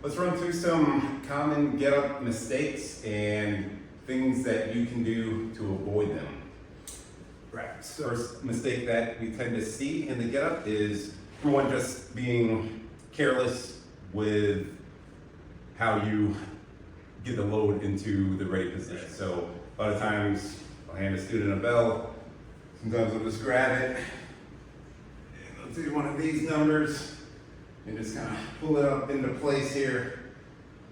Let's run through some common get-up mistakes and things that you can do to avoid them. Right. So first mistake that we tend to see in the get-up is, for one, just being careless with how you get the load into the ready position. So a lot of times I'll hand a student a bell. Sometimes I'll just grab it and I'll do one of these numbers and just kind of pull it up into place here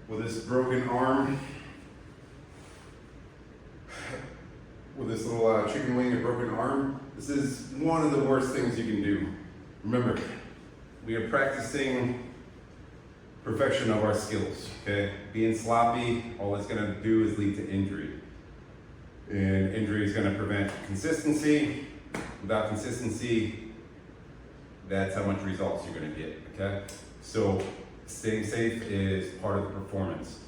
with this broken arm. With this little chicken wing and broken arm. This is one of the worst things you can do. Remember, we are practicing perfection of our skills, okay? Being sloppy, all it's gonna do is lead to injury. And injury is gonna prevent consistency. Without consistency, that's how much results you're gonna get, okay? So staying safe is part of the performance.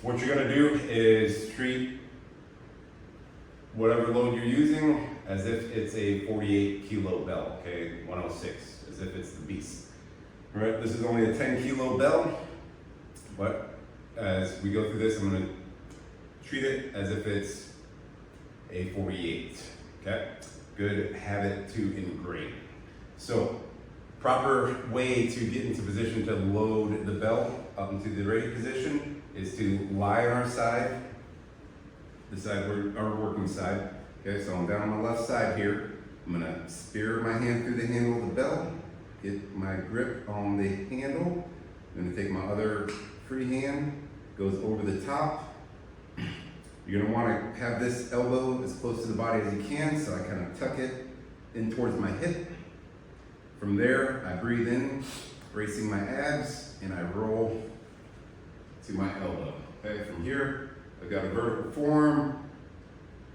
What you're gonna do is treat whatever load you're using as if it's a 48 kilo bell, okay? 106, as if it's the beast. All right, this is only a 10 kilo bell, but as we go through this, I'm gonna treat it as if it's a 48, okay? Good habit to ingrain. So, proper way to get into position to load the bell up into the ready position is to lie on our side, the side, our working side. Okay, so I'm down on my left side here. I'm gonna spear my hand through the handle of the bell, get my grip on the handle. I'm gonna take my other free hand, goes over the top. You're gonna wanna have this elbow as close to the body as you can, so I kind of tuck it in towards my hip. From there, I breathe in, bracing my abs, and I roll to my elbow. Okay, from here, I've got a vertical form.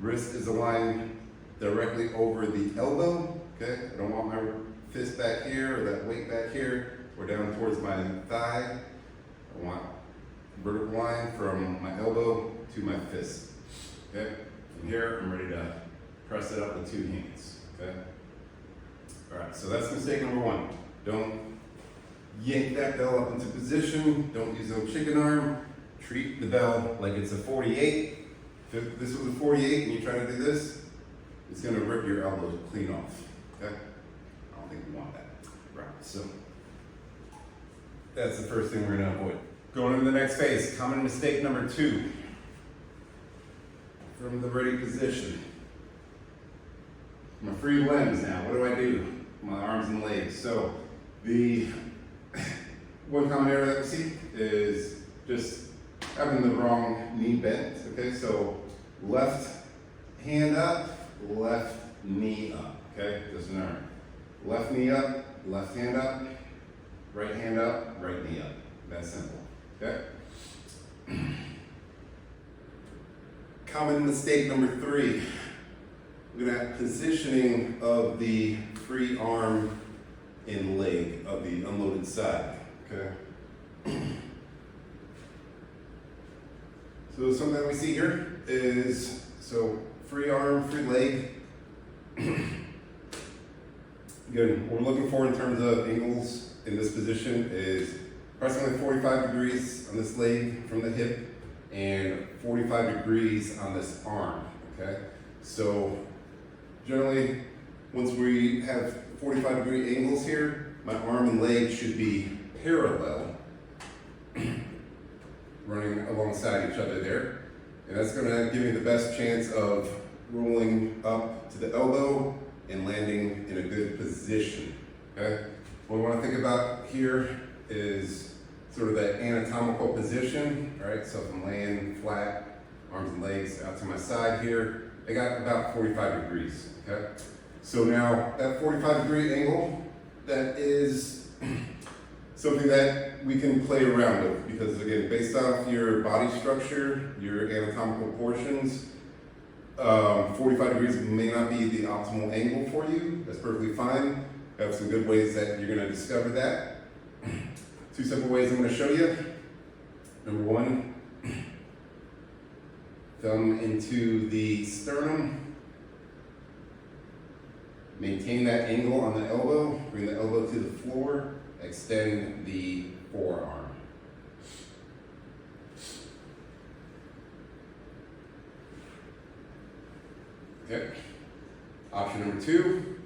Wrist is aligned directly over the elbow. Okay, I don't want my fist back here or that weight back here or down towards my thigh. I want vertical line from my elbow to my fist. Okay, from here, I'm ready to press it up with two hands. Okay, all right, so that's mistake number one. Don't yank that bell up into position. Don't use no chicken arm. Treat the bell like it's a 48. If this was a 48 and you try to do this, it's gonna rip your elbows clean off, okay? I don't think we want that. Right, so that's the first thing we're gonna avoid. Going into the next phase, common mistake number two. From the ready position. My free limbs now, what do I do? My arms and legs. So the one common error that we see is just having the wrong knee bent, okay? So left hand up, left knee up, okay? Just remember, left knee up, left hand up, right knee up. That's simple, okay? Common mistake number three. Look at that positioning of the free arm and leg of the unloaded side, okay? So something that we see here is, so free arm, free leg. Again, what we're looking for in terms of angles in this position is approximately 45 degrees on this leg from the hip and 45 degrees on this arm, okay? So generally, once we have 45 degree angles here, my arm and leg should be parallel, running alongside each other there. And that's gonna give me the best chance of rolling up to the elbow and landing in a good position, okay? What we wanna think about here is sort of that anatomical position, right? So if I'm laying flat, arms and legs out to my side here, I got about 45 degrees, okay? So now that 45 degree angle, that is something that we can play around with because again, based off your body structure, your anatomical portions, 45 degrees may not be the optimal angle for you. That's perfectly fine. I have some good ways that you're gonna discover that. Two simple ways I'm gonna show you. Number one, thumb into the sternum. Maintain that angle on the elbow, bring the elbow to the floor, extend the forearm. Okay. Option number 2.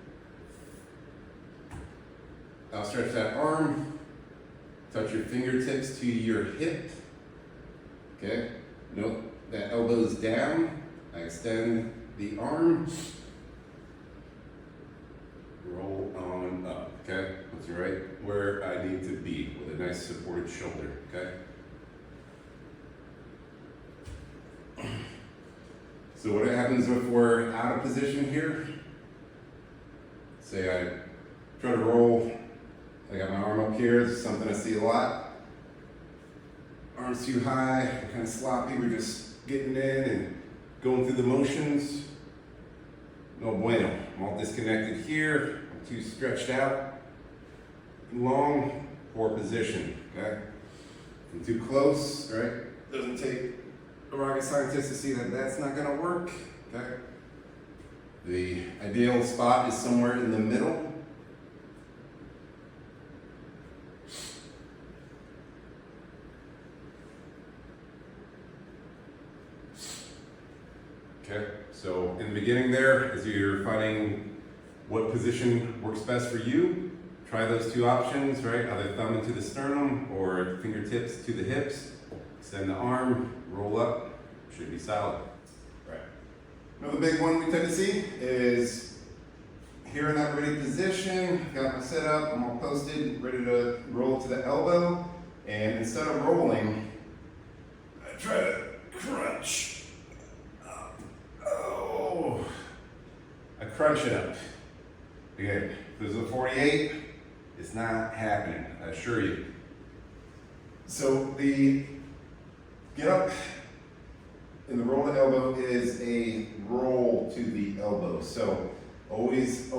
I'll stretch that arm. Touch your fingertips to your hip. Okay. Note that elbow's down. I extend the arm. Roll on up. Okay. That's right where I need to be with a nice supported shoulder. Okay. So what happens if we're out of position here? Say I try to roll, I got my arm up here, this is something I see a lot. Arms too high, we're kind of sloppy, we're just getting in and going through the motions. No bueno, I'm all disconnected here, I'm too stretched out. Long, poor position, okay? I'm too close, right? Doesn't take a rocket scientist to see that that's not gonna work, okay? The ideal spot is somewhere in the middle. Okay, so in the beginning there, as you're finding what position works best for you, try those 2 options, right? Either thumb into the sternum or fingertips to the hips. Extend the arm, roll up, should be solid. Right. Another big one we tend to see is here in that ready position, got my set up, I'm all posted, ready to roll to the elbow, and instead of rolling, I try to crunch up. Oh, I crunch it up. Again, if this is a 48, it's not happening, I assure you. So the get up and the roll to elbow is a roll to the elbow. So always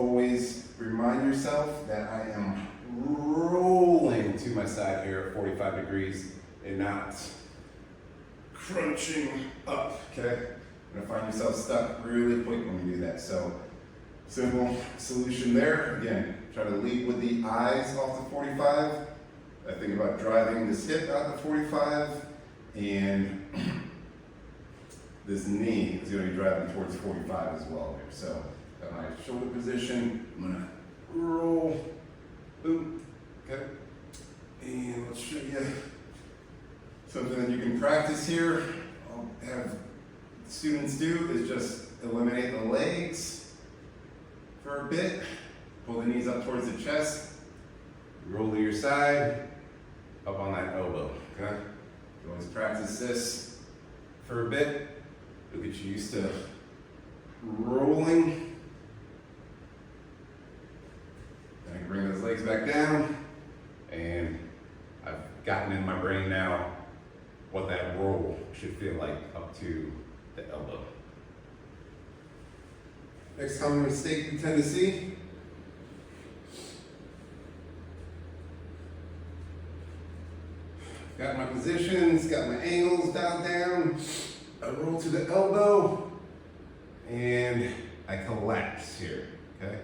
remind yourself that I am rolling to my side here at 45 degrees and not crunching up, okay? You're gonna find yourself stuck really quick when you do that. So simple solution there. Again, try to lead with the eyes off the 45. I think about driving this hip out the 45 and this knee is going to be driving towards 45 as well here. So, got my shoulder position. I'm going to roll. Boom. Okay. And let's show you something that you can practice here. I'll have students do is just eliminate the legs for a bit. Pull the knees up towards the chest. Roll to your side. Up on that elbow. Okay. You always practice this for a bit. It'll get you used to rolling. Then I can bring those legs back down. And I've gotten in my brain now what that roll should feel like up to the elbow. Next common mistake we tend to see. Got my positions, got my angles dialed down. I roll to the elbow, and I collapse here, okay?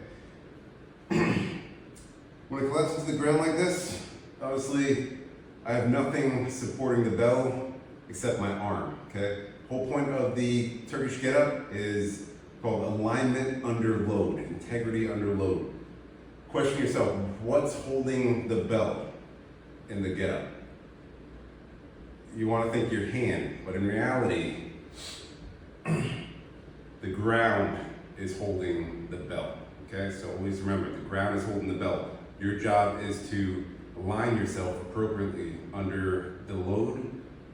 When it collapses to the ground like this, obviously, I have nothing supporting the bell except my arm, okay? Whole point of the Turkish get-up is called alignment under load, integrity under load. Question yourself, what's holding the bell in the get-up? You want to think your hand, but in reality, the ground is holding the belt, okay? So always remember, the ground is holding the belt. Your job is to align yourself appropriately under the load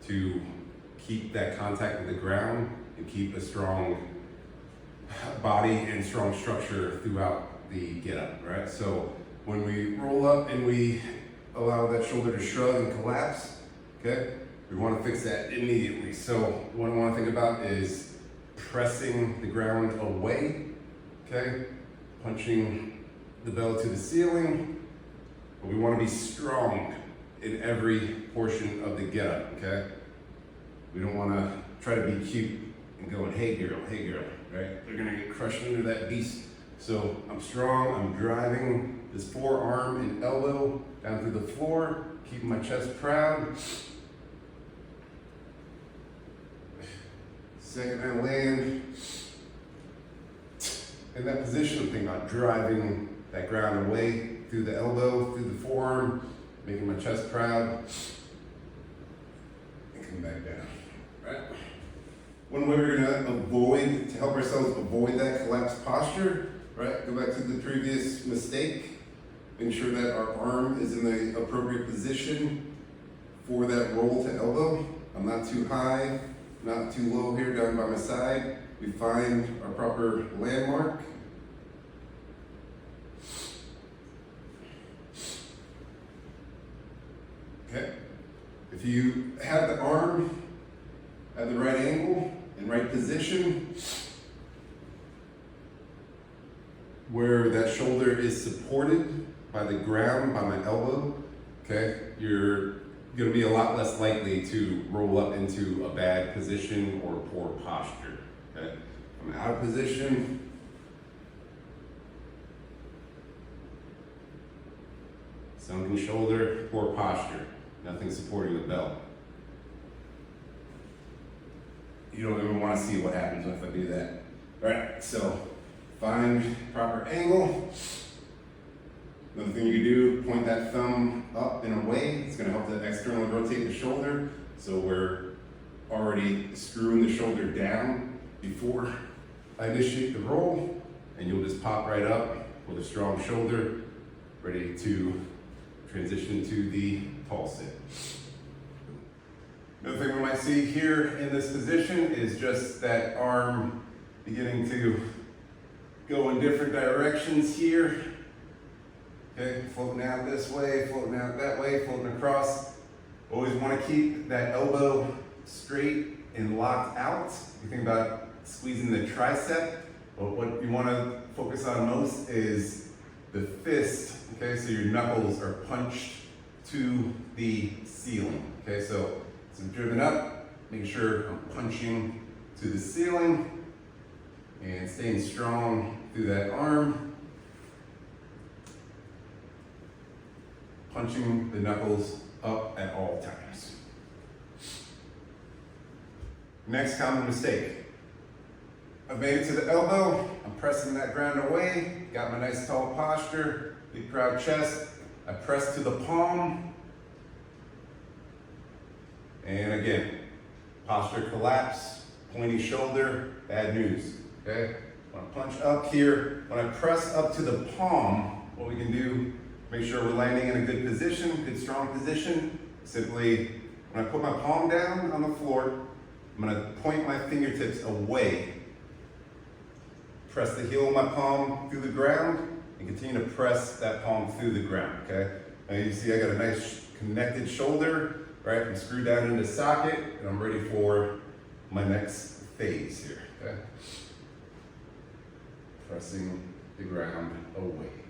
to keep that contact with the ground and keep a strong body and strong structure throughout the get-up, right? So when we roll up and we allow that shoulder to shrug and collapse, okay? We want to fix that immediately. So what I want to think about is pressing the ground away, okay? Punching the bell to the ceiling. But we want to be strong in every portion of the get-up, okay? We don't want to try to be cute and going, hey girl, right? They're going to get crushed under that beast. So I'm strong, I'm driving this forearm and elbow down through the floor, keeping my chest proud. Second I land, in that position, I'm thinking about driving that ground away through the elbow, through the forearm, making my chest proud, and come back down, right? One way we're gonna avoid, to help ourselves avoid that collapsed posture, right? Go back to the previous mistake. Make sure that our arm is in the appropriate position for that roll to elbow. I'm not too high, not too low here down by my side. We find our proper landmark. Okay. If you have the arm at the right angle and right position, where that shoulder is supported by the ground, by my elbow, okay, you're going to be a lot less likely to roll up into a bad position or poor posture. Okay, I'm out of position. Sunken shoulder, poor posture, nothing supporting the belt. You don't even want to see what happens if I do that. All right, so find proper angle. Another thing you can do, point that thumb up and away. It's going to help to externally rotate the shoulder. So we're already screwing the shoulder down before I initiate the roll. And you'll just pop right up with a strong shoulder, ready to transition to the tall sit. Another thing we might see here in this position is just that arm beginning to go in different directions here. Okay, floating out this way, floating out that way, floating across. Always want to keep that elbow straight and locked out. You think about squeezing the tricep, but what you want to focus on most is the fist. Okay, so your knuckles are punched to the ceiling. Okay, so I'm driven up, making sure I'm punching to the ceiling and staying strong through that arm. Punching the knuckles up at all times. Next common mistake. I've made it to the elbow, I'm pressing that ground away, got my nice tall posture, big proud chest. I press to the palm. And again, posture collapse, pointy shoulder, bad news, okay? When I punch up here, when I press up to the palm, what we can do, make sure we're landing in a good position, good strong position. Simply, when I put my palm down on the floor, I'm gonna point my fingertips away, press the heel of my palm through the ground, and continue to press that palm through the ground, okay? Now you see I got a nice connected shoulder, right? I'm screwed down into socket, and I'm ready for my next phase here, okay? Pressing the ground away.